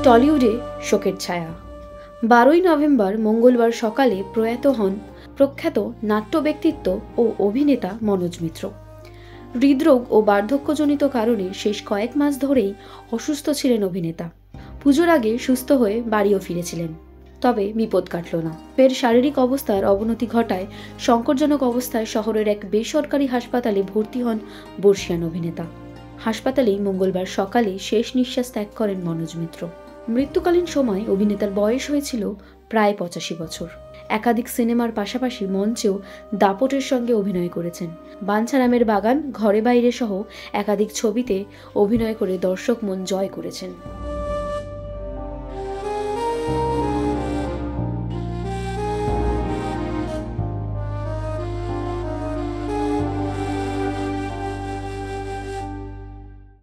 টলিউডে শোকের ছায়া। 12ই নভেম্বর মঙ্গলবার সকালে প্রয়াত হন প্রখ্যাত নাট্য ব্যক্তিত্ব ও অভিনেতা মনোজ মিত্র। হৃদরোগ ও বার্ধক্যজনিত কারণে শেষ কয়েক মাস ধরেই অসুস্থ ছিলেন অভিনেতা। পুজোর আগে সুস্থ হয়ে বাড়িও ফিরেছিলেন, তবে বিপদ কাটল না। ফের শারীরিক অবস্থার অবনতি ঘটায় সংকটজনক অবস্থায় শহরের এক বেসরকারি হাসপাতালে ভর্তি হন বর্ষিয়ান অভিনেতা। হাসপাতালেই মঙ্গলবার সকালে শেষ নিঃশ্বাস ত্যাগ করেন মনোজ মিত্র। মৃত্যুকালীন সময় অভিনেতার বয়স হয়েছিল প্রায় 85 বছর। একাধিক সিনেমার পাশাপাশি মঞ্চেও দাপটের সঙ্গে অভিনয় করেছেন। বাঞ্ছারামের বাগান, ঘরে বাইরে সহ একাধিক ছবিতে অভিনয় করে দর্শক মন জয় করেছেন।